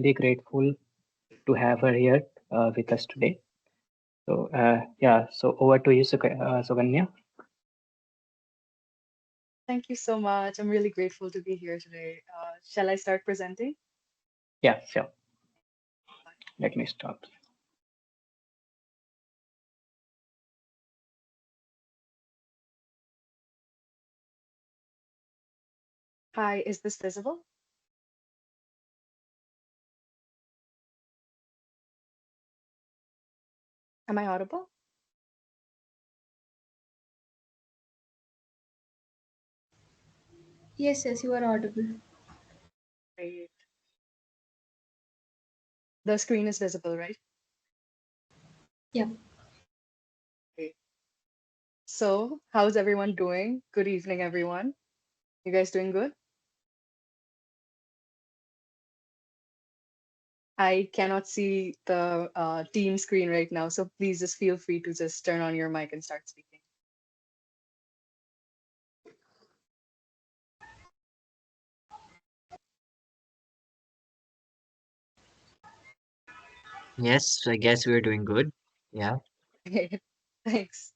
really grateful to have her here with us today. So yeah, so over to you, Sukanya. Thank you so much. I'm really grateful to be here today. Shall I start presenting? Yeah, sure. Let me start. Hi, is this visible? Am I audible? Yes, yes, you are audible. Great. The screen is visible, right? Yeah. Great. So, how's everyone doing? Good evening, everyone. You guys doing good? I cannot see the team screen right now, so please just feel free to just turn on your mic and start speaking. Yes, I guess we're doing good. Yeah. Thanks.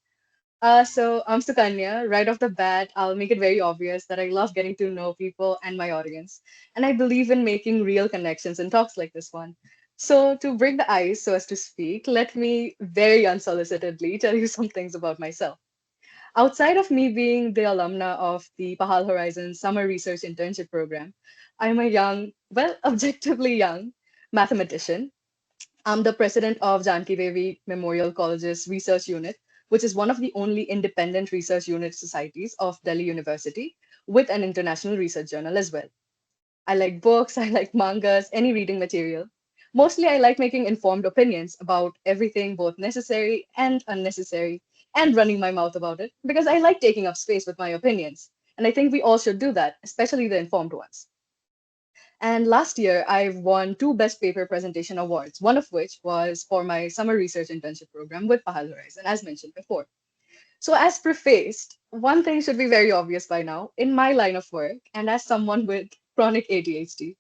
So I'm Sukanya. Right off the bat, I'll make it very obvious that I love getting to know people and my audience, and I believe in making real connections in talks like this one. So to break the ice, so as to speak, let me very unsolicitedly tell you some things about myself. Outside of me being the alumna of the Pahal Horizon Summer Research Internship Program, I'm a young, well, objectively young mathematician. I'm the president of 𝐵𝐚𝐤𝐿 Memorial College's research unit, which is one of the only independent research unit societies of Delhi University with an international research journal as well. I like books, I like mangas, any reading material. Mostly, I like making informed opinions about everything, both necessary and unnecessary, and running my mouth about it because I like taking up space with my opinions. And I think we all should do that, especially the informed ones. And last year, I won two Best Paper Presentation awards, one of which was for my summer research internship program with Pahal Horizon, as mentioned before. So, as prefaced, one thing should be very obvious by now. In my line of work, and as someone with chronic ADHD,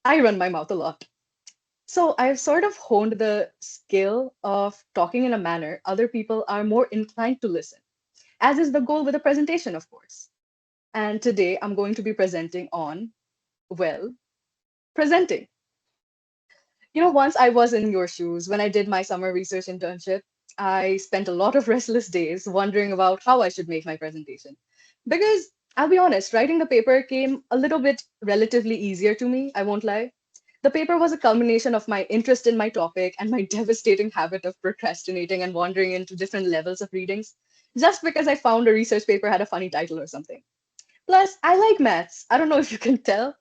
I run my mouth a lot. So, I've sort of honed the skill of talking in a manner other people are more inclined to listen, as is the goal with a presentation, of course. And today, I'm going to be presenting on, well, presenting. Once I was in your shoes when I did my summer research internship, I spent a lot of restless days wondering about how I should make my presentation. Because I'll be honest, writing the paper came a little bit relatively easier to me, I won't lie. The paper was a culmination of my interest in my topic and my devastating habit of procrastinating and wandering into different levels of readings, just because I found a research paper had a funny title or something. Plus, I like maths. I don't know if you can tell.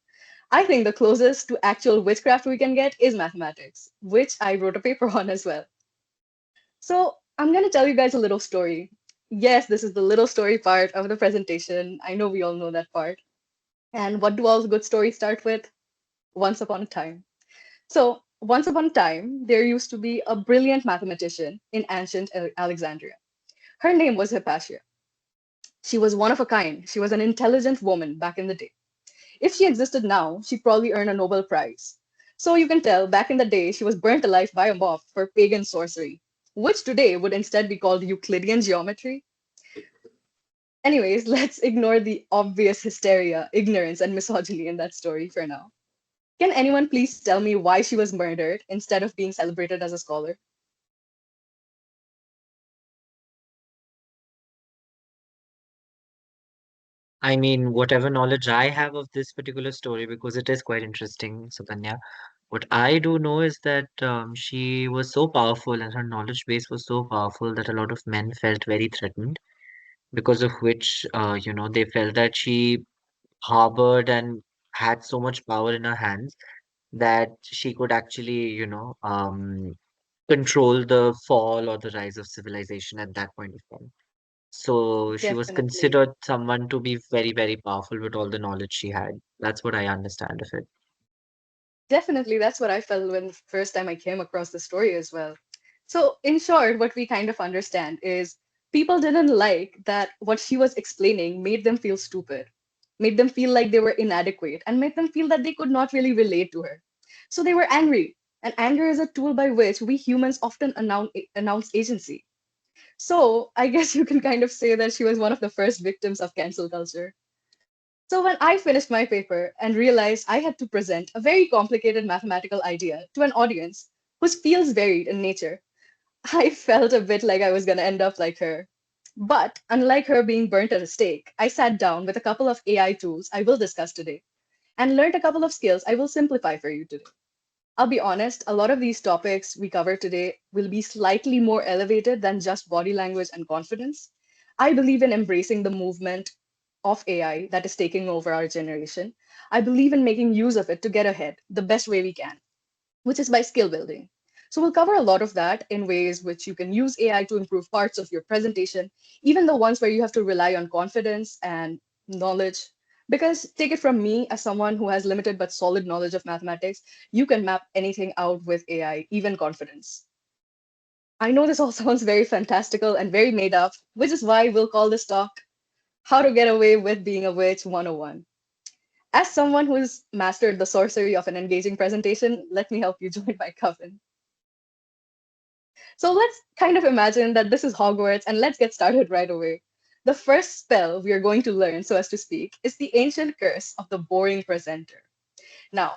I think the closest to actual witchcraft we can get is mathematics, which I wrote a paper on as well. So I'm going to tell you guys a little story. Yes, this is the little story part of the presentation. I know we all know that part. And what do all good stories start with? Once upon a time. So, once upon a time, there used to be a brilliant mathematician in ancient Alexandria. Her name was Hypatia. She was one of a kind. She was an intelligent woman back in the day. If she existed now, she'd probably earn a Nobel Prize. So you can tell, back in the day, she was burnt alive by a mob for pagan sorcery, which today would instead be called Euclidean geometry. Anyways, let's ignore the obvious hysteria, ignorance, and misogyny in that story for now. Can anyone please tell me why she was murdered instead of being celebrated as a scholar? I mean, whatever knowledge I have of this particular story, because it is quite interesting, Sukanya. What I do know is that she was so powerful and her knowledge base was so powerful that a lot of men felt very threatened, because of which, they felt that she harbored and had so much power in her hands that she could actually, control the fall or the rise of civilization at that point of time. So she was Definitely. considered someone to be very, very powerful with all the knowledge she had. That's what I understand of it. Definitely, that's what I felt when the first time I came across the story as well. So, in short, what we kind of understand is people didn't like that what she was explaining made them feel stupid, made them feel like they were inadequate, and made them feel that they could not really relate to her. So they were angry. And anger is a tool by which we humans often announce agency. So I guess you can kind of say that she was one of the first victims of cancel culture. So when I finished my paper and realized I had to present a very complicated mathematical idea to an audience whose fields varied in nature, I felt a bit like I was going to end up like her. But unlike her being burnt at a stake, I sat down with a couple of AI tools I will discuss today and learned a couple of skills I will simplify for you today. I'll be honest, a lot of these topics we cover today will be slightly more elevated than just body language and confidence. I believe in embracing the movement of AI that is taking over our generation. I believe in making use of it to get ahead the best way we can, which is by skill building. So we'll cover a lot of that in ways which you can use AI to improve parts of your presentation, even the ones where you have to rely on confidence and knowledge. Because take it from me, as someone who has limited but solid knowledge of mathematics, you can map anything out with AI, even confidence. I know this all sounds very fantastical and very made up, which is why we'll call this talk How to Get Away with Being a Witch 101. As someone who's mastered the sorcery of an engaging presentation, let me help you join my coven. So let's kind of imagine that this is Hogwarts and let's get started right away. The first spell we are going to learn, so as to speak, is the ancient curse of the boring presenter. Now,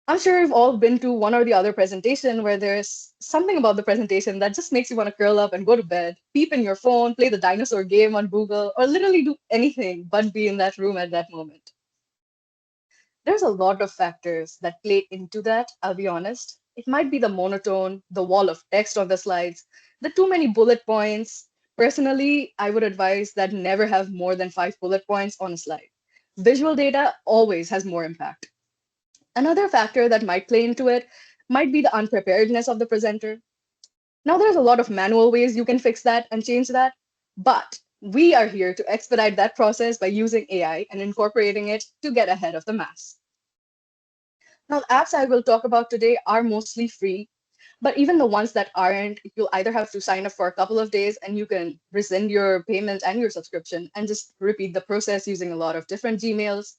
I'm sure you've all been to one or the other presentation where there's something about the presentation that just makes you want to curl up and go to bed, peep in your phone, play the dinosaur game on Google, or literally do anything but be in that room at that moment. There's a lot of factors that play into that, I'll be honest. It might be the monotone, the wall of text on the slides, the too many bullet points. Personally, I would advise that never have more than 5 bullet points on a slide. Visual data always has more impact. Another factor that might play into it might be the unpreparedness of the presenter. Now, there's a lot of manual ways you can fix that and change that, but we are here to expedite that process by using AI and incorporating it to get ahead of the mass. Now, the apps I will talk about today are mostly free, but even the ones that aren't, you'll either have to sign up for a couple of days and you can rescind your payment and your subscription and just repeat the process using a lot of different Gmails,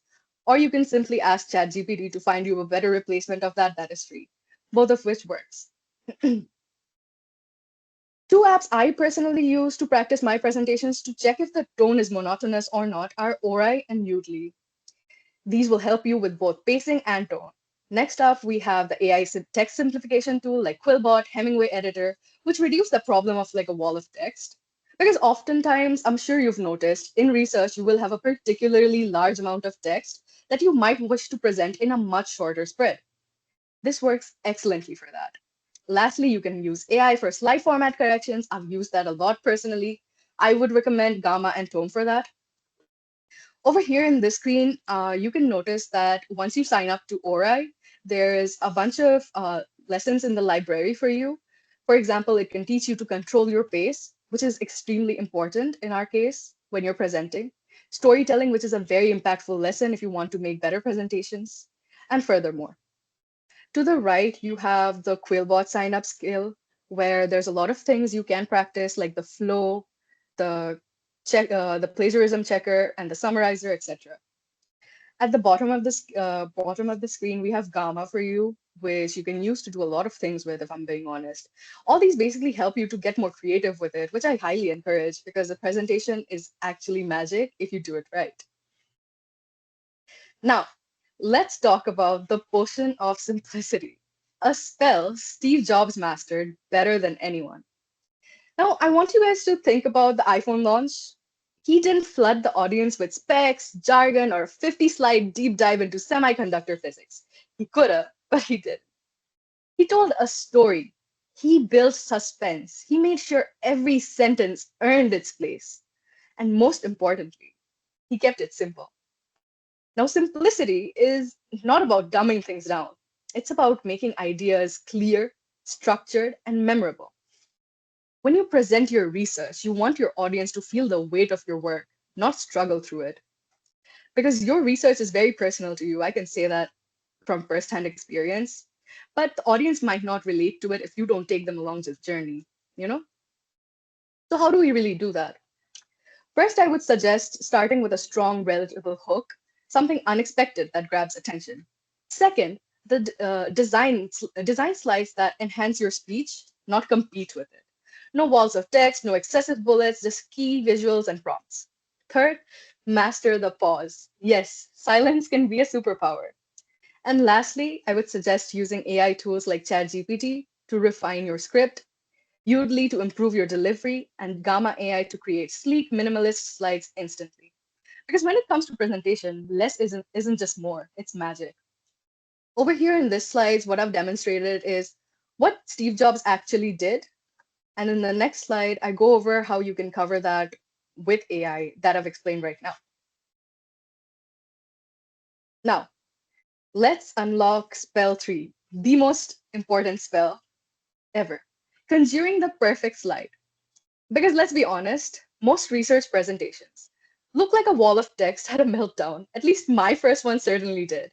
or you can simply ask ChatGPT to find you a better replacement of that is free, both of which works. Two apps I personally use to practice my presentations to check if the tone is monotonous or not are Ori and 𝐵𝐿𝐼. These will help you with both pacing and tone. Next up, we have the AI text simplification tool like Quillbot, Hemingway Editor, which reduce the problem of like a wall of text. Because oftentimes, I'm sure you've noticed, in research, you will have a particularly large amount of text that you might wish to present in a much shorter spread. This works excellently for that. Lastly, you can use AI for slide format corrections. I've used that a lot personally. I would recommend Gamma and Tome for that. Over here in this screen, you can notice that once you sign up to Ori, there's a bunch of lessons in the library for you. For example, it can teach you to control your pace, which is extremely important in our case when you're presenting. Storytelling, which is a very impactful lesson if you want to make better presentations. And furthermore, to the right, you have the Quillbot sign up skill, where there's a lot of things you can practice, like the flow, the the plagiarism checker, and the summarizer, etc. At the bottom of the screen, we have Gamma for you, which you can use to do a lot of things with, if I'm being honest. All these basically help you to get more creative with it, which I highly encourage because the presentation is actually magic if you do it right. Now, let's talk about the potion of simplicity, a spell Steve Jobs mastered better than anyone. Now, I want you guys to think about the iPhone launch. He didn't flood the audience with specs, jargon, or a 50-slide deep dive into semiconductor physics. He could have, but he didn't. He told a story. He built suspense. He made sure every sentence earned its place. And most importantly, he kept it simple. Now, simplicity is not about dumbing things down. It's about making ideas clear, structured, and memorable. When you present your research, you want your audience to feel the weight of your work, not struggle through it. Because your research is very personal to you. I can say that from firsthand experience. But the audience might not relate to it if you don't take them along this journey, you know? So how do we really do that? First, I would suggest starting with a strong, relatable hook, something unexpected that grabs attention. Second, design slides that enhance your speech, not compete with it. No walls of text, no excessive bullets, just key visuals and prompts. Third, master the pause. Yes, silence can be a superpower. And lastly, I would suggest using AI tools like ChatGPT to refine your script, Udly to improve your delivery, and Gamma AI to create sleek, minimalist slides instantly. Because when it comes to presentation, less isn't just more, it's magic. Over here in this slides, what I've demonstrated is what Steve Jobs actually did. And in the next slide, I go over how you can cover that with AI that I've explained right now. Now, let's unlock spell 3, the most important spell ever, conjuring the perfect slide. Because let's be honest, most research presentations look like a wall of text had a meltdown. At least my first one certainly did.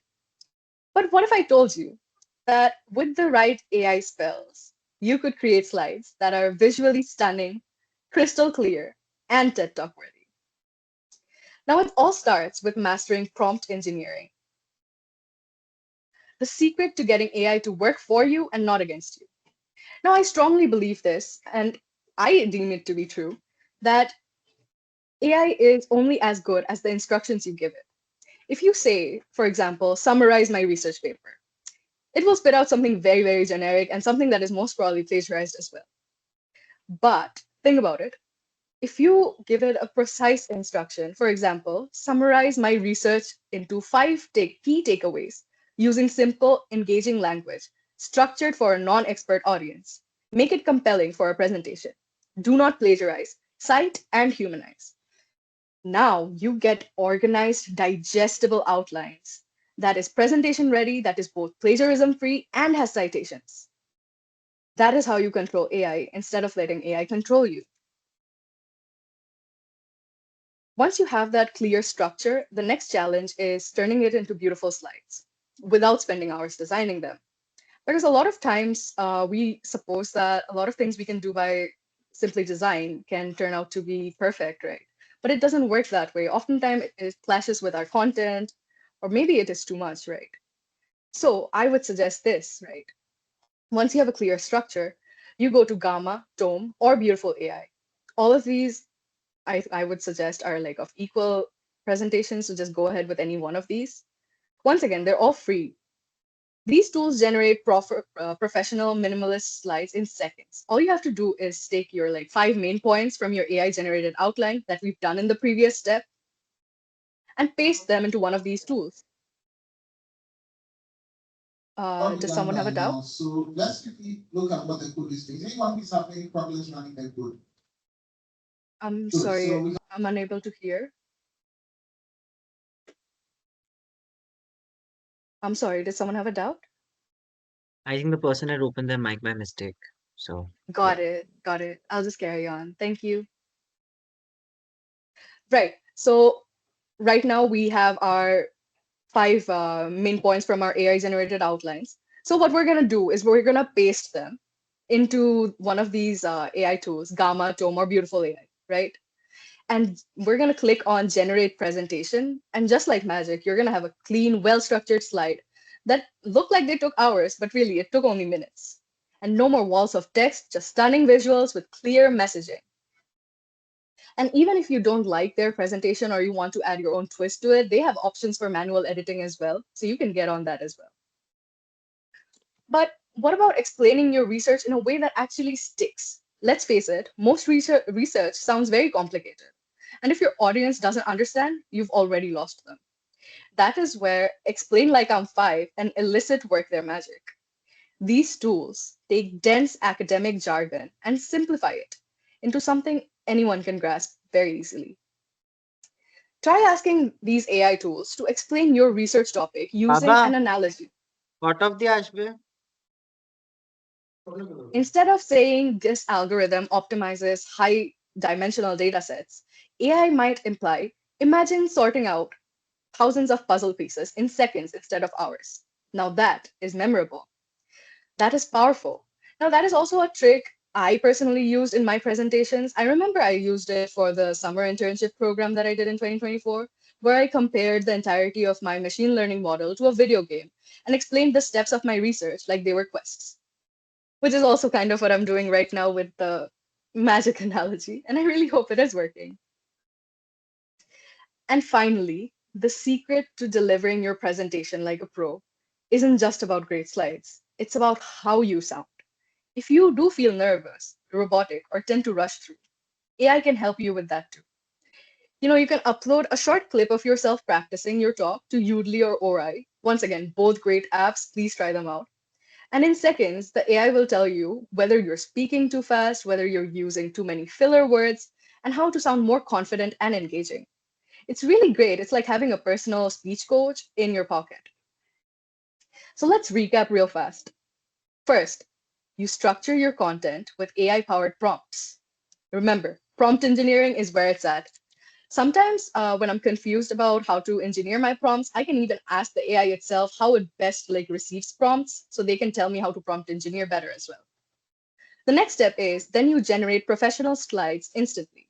But what if I told you that with the right AI spells, you could create slides that are visually stunning, crystal clear, and TED Talk worthy? Now, it all starts with mastering prompt engineering, the secret to getting AI to work for you and not against you. Now, I strongly believe this, and I deem it to be true, that AI is only as good as the instructions you give it. If you say, for example, summarize my research paper, it will spit out something very, very generic and something that is most probably plagiarized as well. But think about it. If you give it a precise instruction, for example, summarize my research into 5 key takeaways using simple, engaging language, structured for a non-expert audience, make it compelling for a presentation. Do not plagiarize, cite, and humanize. Now you get organized, digestible outlines that is presentation ready, that is both plagiarism free and has citations. That is how you control AI instead of letting AI control you. Once you have that clear structure, the next challenge is turning it into beautiful slides without spending hours designing them. Because a lot of times we suppose that a lot of things we can do by simply design can turn out to be perfect, right? But it doesn't work that way. Oftentimes it clashes with our content, or maybe it is too much, right? So I would suggest this, right? Once you have a clear structure, you go to Gamma, Tome, or Beautiful AI. All of these I would suggest are like of equal presentations, so just go ahead with any one of these. Once again, they're all free. These tools generate professional minimalist slides in seconds. All you have to do is take your like 5 main points from your AI generated outline that we've done in the previous step and paste them into one of these tools. Does someone have a doubt? So let's quickly look at what the code is doing. Anyone who's having problems running the code? I'm Good. sorry, So I'm unable to hear. I'm sorry, did someone have a doubt? I think the person had opened their mic by mistake. So, Got it. I'll just carry on. Thank you. Right. So right now we have our 5 main points from our AI generated outlines. So what we're going to do is we're going to paste them into one of these AI tools, Gamma, Tome, or Beautiful AI, right? And we're going to click on generate presentation. And just like magic, you're going to have a clean, well-structured slide that look like they took hours, but really it took only minutes. And no more walls of text, just stunning visuals with clear messaging. And even if you don't like their presentation or you want to add your own twist to it, they have options for manual editing as well. So you can get on that as well. But what about explaining your research in a way that actually sticks? Let's face it, most research sounds very complicated. And if your audience doesn't understand, you've already lost them. That is where Explain Like I'm 5 and Elicit work their magic. These tools take dense academic jargon and simplify it into something anyone can grasp very easily. Try asking these AI tools to explain your research topic using an Baba, analogy. what of the ashbe? Instead of saying this algorithm optimizes high dimensional data sets, AI might imply, imagine sorting out thousands of puzzle pieces in seconds instead of hours. Now that is memorable. That is powerful. Now that is also a trick I personally used in my presentations. I remember I used it for the summer internship program that I did in 2024, where I compared the entirety of my machine learning model to a video game and explained the steps of my research like they were quests, which is also kind of what I'm doing right now with the magic analogy, and I really hope it is working. And finally, the secret to delivering your presentation like a pro isn't just about great slides. It's about how you sound. If you do feel nervous, robotic, or tend to rush through, AI can help you with that too. You can upload a short clip of yourself practicing your talk to Udly or Ori. Once again, both great apps, please try them out. And in seconds, the AI will tell you whether you're speaking too fast, whether you're using too many filler words, and how to sound more confident and engaging. It's really great. It's like having a personal speech coach in your pocket. So let's recap real fast. First, you structure your content with AI-powered prompts. Remember, prompt engineering is where it's at. Sometimes when I'm confused about how to engineer my prompts, I can even ask the AI itself how it best receives prompts so they can tell me how to prompt engineer better as well. The next step is then you generate professional slides instantly.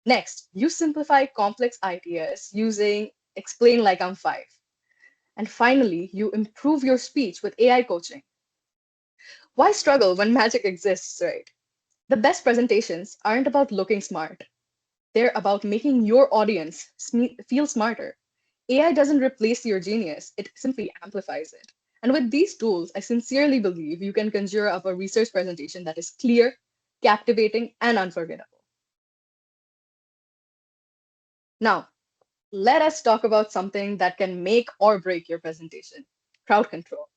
Next, you simplify complex ideas using Explain Like I'm 5. And finally, you improve your speech with AI coaching. Why struggle when magic exists, right? The best presentations aren't about looking smart. They're about making your audience feel smarter. AI doesn't replace your genius, it simply amplifies it. And with these tools, I sincerely believe you can conjure up a research presentation that is clear, captivating, and unforgettable. Now, let us talk about something that can make or break your presentation: crowd control.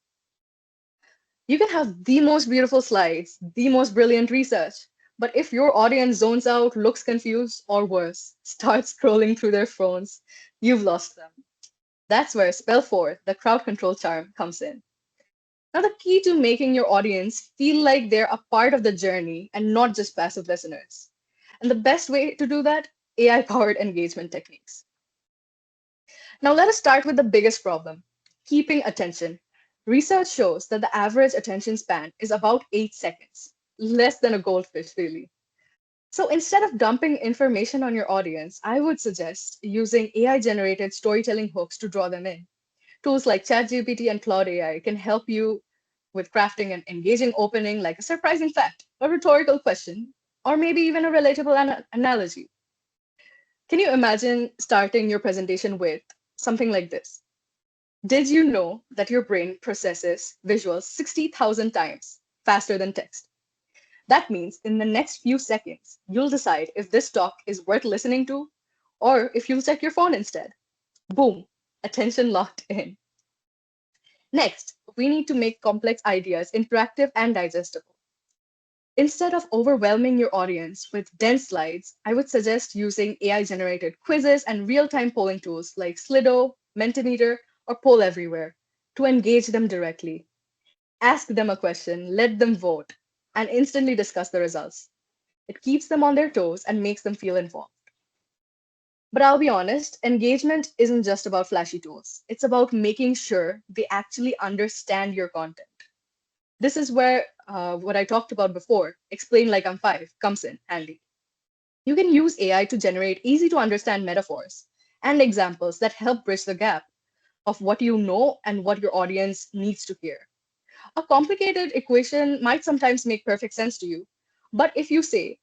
You can have the most beautiful slides, the most brilliant research, but if your audience zones out, looks confused, or worse, starts scrolling through their phones, you've lost them. That's where spell 4, the crowd control charm, comes in. Now, the key to making your audience feel like they're a part of the journey and not just passive listeners. And the best way to do that, AI-powered engagement techniques. Now, let us start with the biggest problem: keeping attention. Research shows that the average attention span is about 8 seconds, less than a goldfish, really. So instead of dumping information on your audience, I would suggest using AI generated storytelling hooks to draw them in. Tools like ChatGPT and Claude AI can help you with crafting an engaging opening like a surprising fact, a rhetorical question, or maybe even a relatable analogy. Can you imagine starting your presentation with something like this? Did you know that your brain processes visuals 60,000 times faster than text? That means in the next few seconds, you'll decide if this talk is worth listening to or if you'll check your phone instead. Boom, attention locked in. Next, we need to make complex ideas interactive and digestible. Instead of overwhelming your audience with dense slides, I would suggest using AI-generated quizzes and real-time polling tools like Slido, Mentimeter, or Poll Everywhere to engage them directly. Ask them a question, let them vote, and instantly discuss the results. It keeps them on their toes and makes them feel involved. But I'll be honest, engagement isn't just about flashy tools. It's about making sure they actually understand your content. This is where what I talked about before, Explain Like I'm 5, comes in handy. You can use AI to generate easy to understand metaphors and examples that help bridge the gap of what you know and what your audience needs to hear. A complicated equation might sometimes make perfect sense to you, but if you say,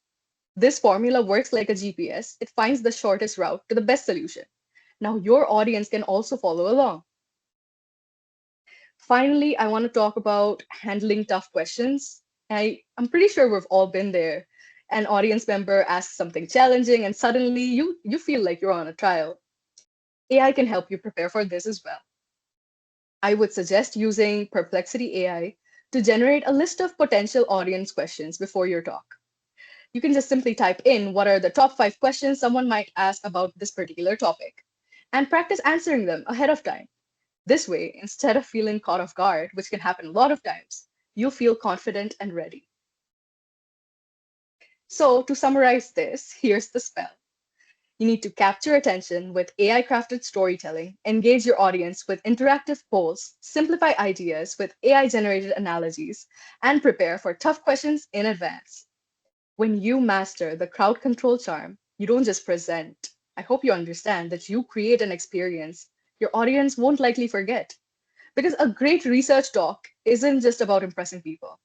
this formula works like a GPS, it finds the shortest route to the best solution. Now your audience can also follow along. Finally, I want to talk about handling tough questions. I'm pretty sure we've all been there. An audience member asks something challenging and suddenly you feel like you're on a trial. AI can help you prepare for this as well. I would suggest using Perplexity AI to generate a list of potential audience questions before your talk. You can just simply type in what are the top 5 questions someone might ask about this particular topic and practice answering them ahead of time. This way, instead of feeling caught off guard, which can happen a lot of times, you'll feel confident and ready. So to summarize this, here's the spell. You need to capture attention with AI-crafted storytelling, engage your audience with interactive polls, simplify ideas with AI-generated analogies, and prepare for tough questions in advance. When you master the crowd control charm, you don't just present, I hope you understand that you create an experience your audience won't likely forget. Because a great research talk isn't just about impressing people,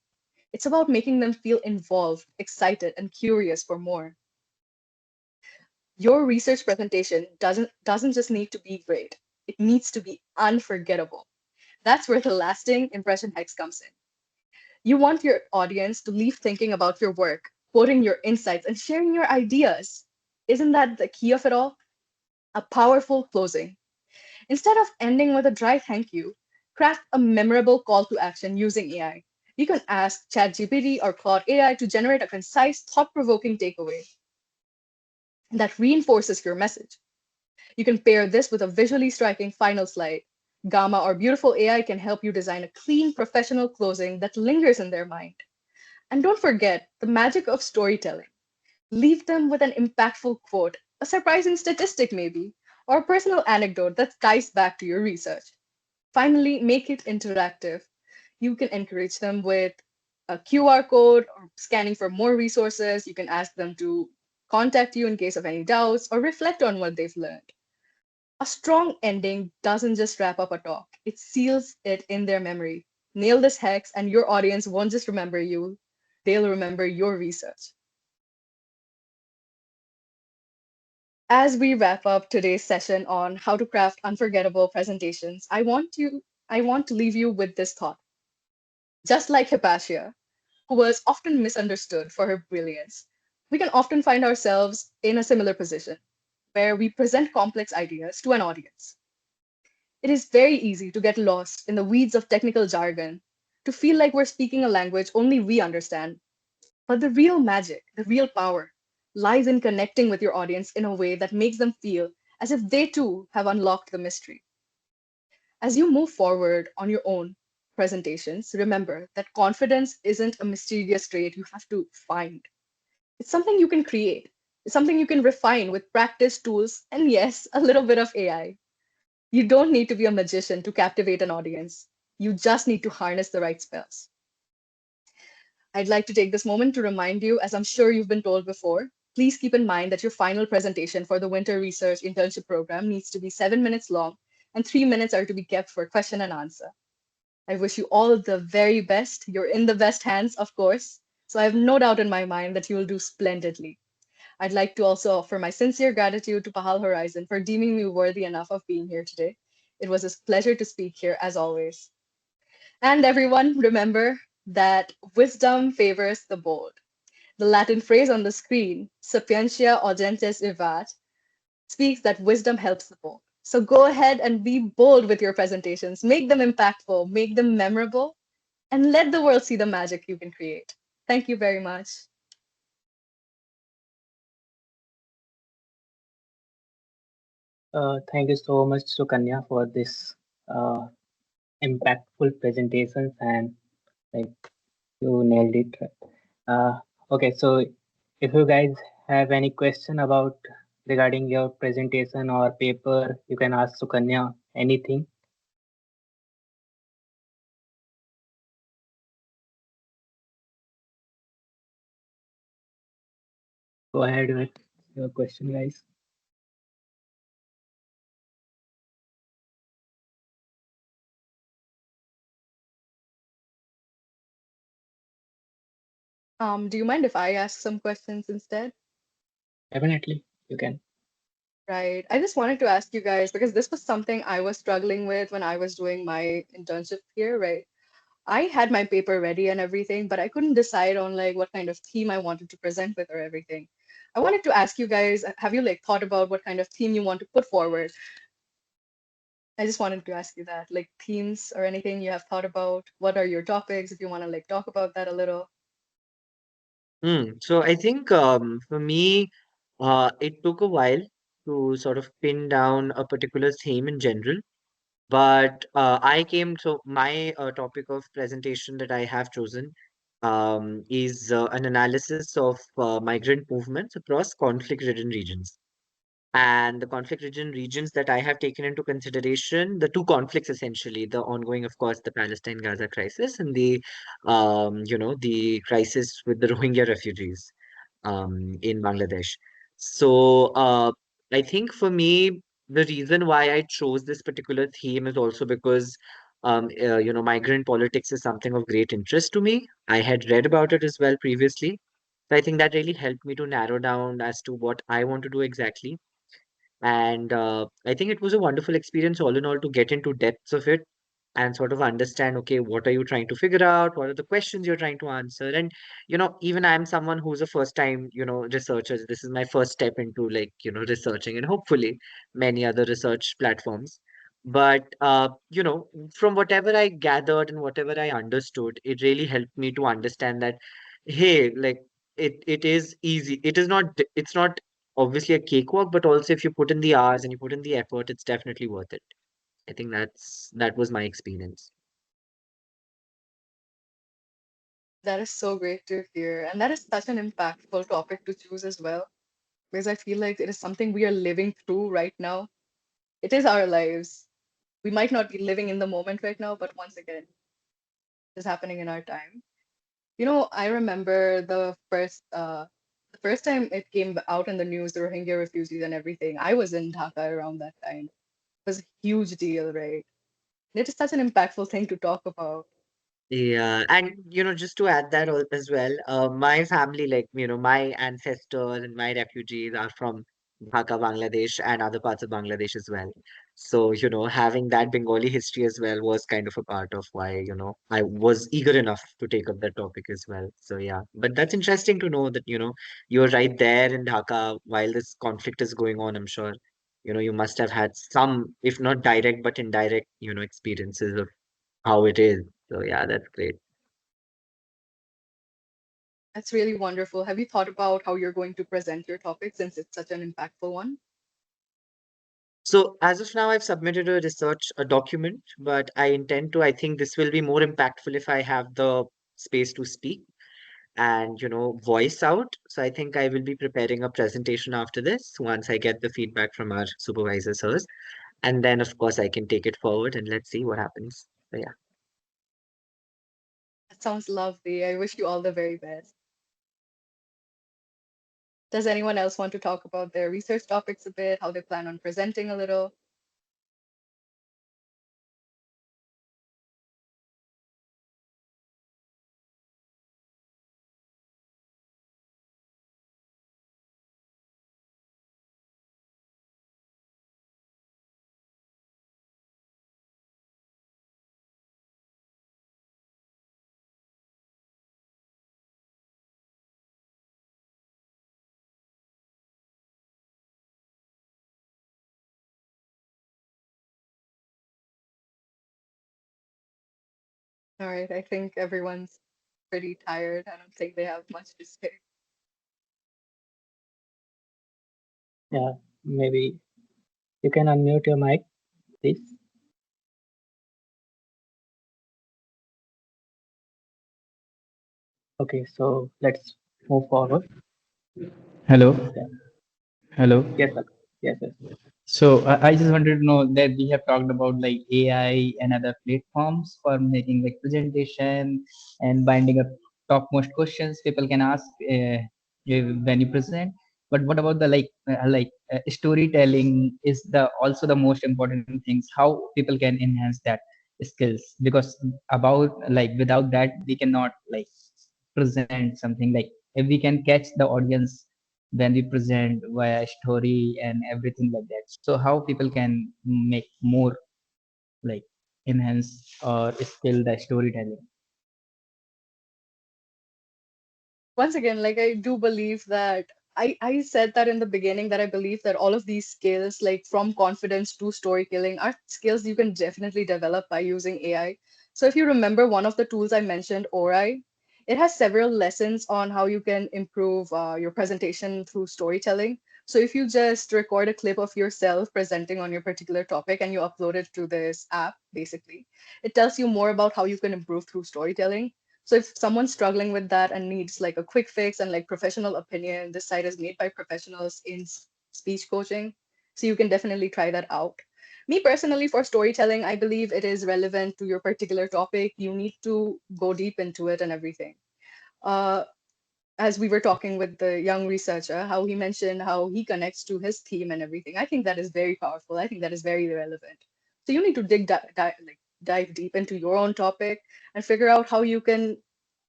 it's about making them feel involved, excited, and curious for more. Your research presentation doesn't just need to be great, it needs to be unforgettable. That's where the lasting impression hex comes in. You want your audience to leave thinking about your work, quoting your insights, and sharing your ideas. Isn't that the key of it all? A powerful closing. Instead of ending with a dry thank you, craft a memorable call to action using AI. You can ask ChatGPT or Claude AI to generate a concise, thought provoking takeaway that reinforces your message. You can pair this with a visually striking final slide. Gamma or Beautiful AI can help you design a clean, professional closing that lingers in their mind. And don't forget the magic of storytelling. Leave them with an impactful quote, a surprising statistic maybe, or a personal anecdote that ties back to your research. Finally, make it interactive. You can encourage them with a QR code or scanning for more resources. You can ask them to contact you in case of any doubts or reflect on what they've learned. A strong ending doesn't just wrap up a talk, it seals it in their memory. Nail this hex, and your audience won't just remember you, they'll remember your research. As we wrap up today's session on how to craft unforgettable presentations, I want to leave you with this thought. Just like Hypatia, who was often misunderstood for her brilliance, we can often find ourselves in a similar position where we present complex ideas to an audience. It is very easy to get lost in the weeds of technical jargon, to feel like we're speaking a language only we understand. But the real magic, the real power, lies in connecting with your audience in a way that makes them feel as if they too have unlocked the mystery. As you move forward on your own presentations, remember that confidence isn't a mysterious trait you have to find. It's something you can create. It's something you can refine with practice, tools, and yes, a little bit of AI. You don't need to be a magician to captivate an audience. You just need to harness the right spells. I'd like to take this moment to remind you, as I'm sure you've been told before, please keep in mind that your final presentation for the Winter Research Internship Program needs to be 7 minutes long, and 3 minutes are to be kept for question and answer. I wish you all the very best. You're in the best hands, of course, so I have no doubt in my mind that you will do splendidly. I'd like to also offer my sincere gratitude to Pahal Horizon for deeming me worthy enough of being here today. It was a pleasure to speak here, as always. And everyone, remember that wisdom favors the bold. The Latin phrase on the screen, sapientia augentes vivat, speaks that wisdom helps the bold. So go ahead and be bold with your presentations. Make them impactful, make them memorable, and let the world see the magic you can create. Thank you very much. Thank you so much, Sukanya, for this uh, impactful presentations, and like you nailed it. Okay, so if you guys have any question about regarding your presentation or paper, you can ask Sukanya anything. Go ahead with your question, guys. Do you mind if I ask some questions instead? Definitely, you can. Right. I just wanted to ask you guys because this was something I was struggling with when I was doing my internship here, right? I had my paper ready and everything, but I couldn't decide on like what kind of theme I wanted to present with or everything. I wanted to ask you guys, have you like thought about what kind of theme you want to put forward? I just wanted to ask you that, like themes or anything you have thought about. What are your topics? If you want to like talk about that a little. So I think for me, it took a while to sort of pin down a particular theme in general. But so my topic of presentation that I have chosen is an analysis of migrant movements across conflict-ridden regions. And the conflict-ridden regions that I have taken into consideration, the two conflicts essentially, the ongoing, of course, the Palestine-Gaza crisis and the crisis with the Rohingya refugees in Bangladesh. So I think for me, the reason why I chose this particular theme is also because, migrant politics is something of great interest to me. I had read about it as well previously. So I think that really helped me to narrow down as to what I want to do exactly. And I think it was a wonderful experience all in all to get into depths of it and sort of understand, okay, what are you trying to figure out? What are the questions you're trying to answer? And, even I'm someone who's a first time, researcher. This is my first step into like, researching and hopefully many other research platforms. But, from whatever I gathered and whatever I understood, it really helped me to understand that, hey, like, it is easy. It's not obviously a cakewalk, but also if you put in the hours and you put in the effort, it's definitely worth it. I think that was my experience. That is so great to hear. And that is such an impactful topic to choose as well, because I feel like it is something we are living through right now. It is our lives. We might not be living in the moment right now, but once again, it is happening in our time. I remember the first time it came out in the news, the Rohingya refugees and everything. I was in Dhaka around that time. It was a huge deal, right? And it is such an impactful thing to talk about. Yeah, and just to add that as well, my family, like my ancestors and my refugees are from Dhaka, Bangladesh, and other parts of Bangladesh as well. So having that Bengali history as well was kind of a part of why I was eager enough to take up that topic as well. So yeah, but that's interesting to know that you're right there in Dhaka while this conflict is going on. I'm sure you must have had some, if not direct but indirect, experiences of how it is. So yeah, that's great. That's really wonderful. Have you thought about how you're going to present your topic since it's such an impactful one? So as of now, I've submitted a document, but I think this will be more impactful if I have the space to speak and, voice out. So I think I will be preparing a presentation after this once I get the feedback from our supervisors first. And then, of course, I can take it forward and let's see what happens. So yeah. That sounds lovely. I wish you all the very best. Does anyone else want to talk about their research topics a bit, how they plan on presenting a little? All right, I think everyone's pretty tired. I don't think they have much to say. Yeah, maybe you can unmute your mic, please. Okay, so let's move forward. Hello, Yeah. hello. Yes, sir. Yes, yes. So I just wanted to know that we have talked about like AI and other platforms for making like presentation and binding up topmost questions people can ask when you present. But what about the storytelling is the also the most important things. How people can enhance that skills, because about like without that we cannot like present something. Like if we can catch the audience when we present via story and everything like that, so how people can make more like enhance or skill the storytelling. Once again, like I do believe that I said that in the beginning that I believe that all of these skills, like from confidence to storytelling, are skills you can definitely develop by using AI. So if you remember one of the tools I mentioned, Ori, it has several lessons on how you can improve your presentation through storytelling. So if you just record a clip of yourself presenting on your particular topic and you upload it to this app, basically, it tells you more about how you can improve through storytelling. So if someone's struggling with that and needs like a quick fix and like professional opinion, this site is made by professionals in speech coaching. So you can definitely try that out. Me personally, for storytelling, I believe it is relevant to your particular topic. You need to go deep into it and everything. Uh, as we were talking with the young researcher, how he mentioned how he connects to his theme and everything. I think that is very powerful. I think that is very relevant. So you need to dive deep into your own topic and figure out how you can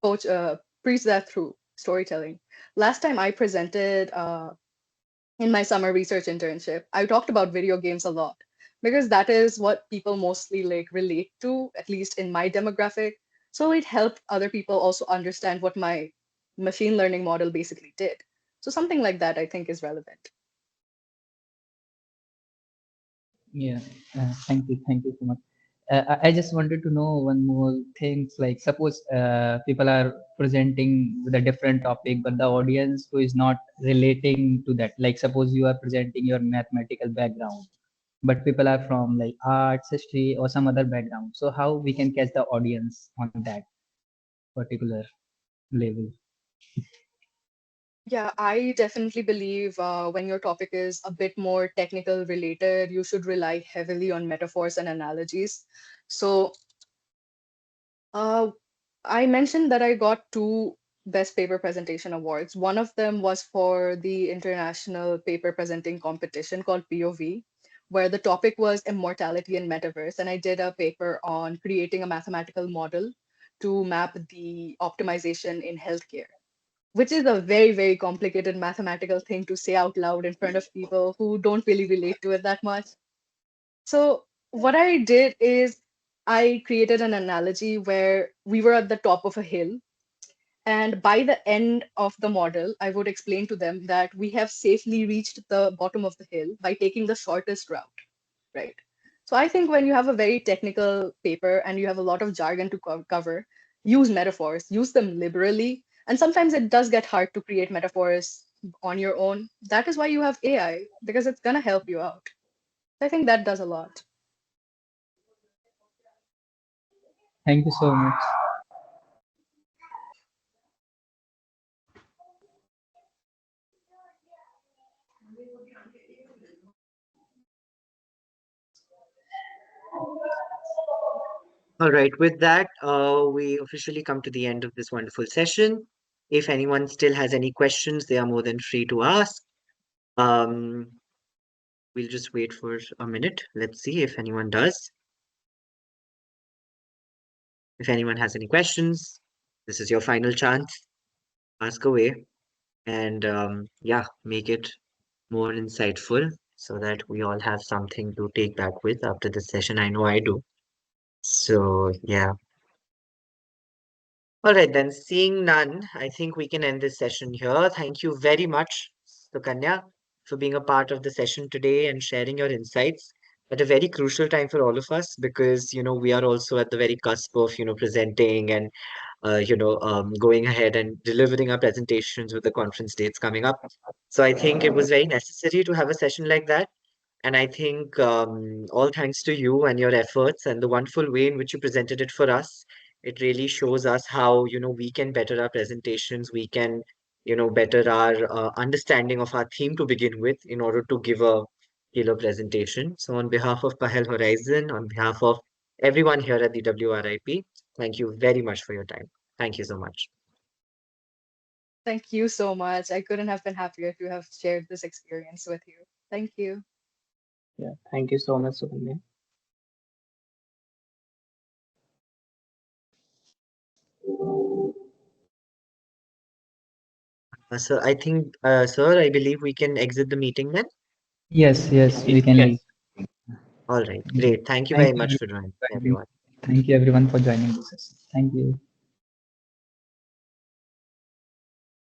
preach that through storytelling. Last time I presented in my summer research internship, I talked about video games a lot because that is what people mostly like relate to, at least in my demographic. So it helped other people also understand what my machine learning model basically did. So something like that I think is relevant. Yeah, thank you so much. I just wanted to know one more thing. Like, suppose people are presenting with a different topic, but the audience who is not relating to that. Like, suppose you are presenting your mathematical background, but people are from like arts, history, or some other background. So how we can catch the audience on that particular level? Yeah, I definitely believe when your topic is a bit more technical related, you should rely heavily on metaphors and analogies. So I mentioned that I got two Best Paper Presentation awards. One of them was for the International Paper Presenting Competition called POV, where the topic was immortality and metaverse. And I did a paper on creating a mathematical model to map the optimization in healthcare, which is a very, very complicated mathematical thing to say out loud in front of people who don't really relate to it that much. So what I did is I created an analogy where we were at the top of a hill. And by the end of the model, I would explain to them that we have safely reached the bottom of the hill by taking the shortest route, right? So I think when you have a very technical paper and you have a lot of jargon to cover, use metaphors, use them liberally. And sometimes it does get hard to create metaphors on your own. That is why you have AI, because it's going to help you out. I think that does a lot. Thank you so much. All right, with that, we officially come to the end of this wonderful session. If anyone still has any questions, they are more than free to ask. Um, we'll just wait for a minute. Let's see if anyone does. If anyone has any questions, this is your final chance. Ask away and yeah, make it more insightful so that we all have something to take back with after this session. I know I do. So, yeah. All right, then, seeing none, I think we can end this session here. Thank you very much, Sukanya, for being a part of the session today and sharing your insights at a very crucial time for all of us because, we are also at the very cusp of, presenting and, going ahead and delivering our presentations with the conference dates coming up. So I think it was very necessary to have a session like that. And I think all thanks to you and your efforts and the wonderful way in which you presented it for us, it really shows us how, we can better our presentations, we can, better our understanding of our theme to begin with in order to give a killer presentation. So on behalf of Pahal Horizon, on behalf of everyone here at the WRIP, thank you very much for your time. Thank you so much. Thank you so much. I couldn't have been happier to have shared this experience with you. Thank you. Yeah, thank you so much, Sukanya. So I think, sir, I believe we can exit the meeting then. Yes, we can Yes. leave. All right, great. Thank you Thank very you much for joining, everyone. everyone. Thank you everyone for joining this session. Thank you.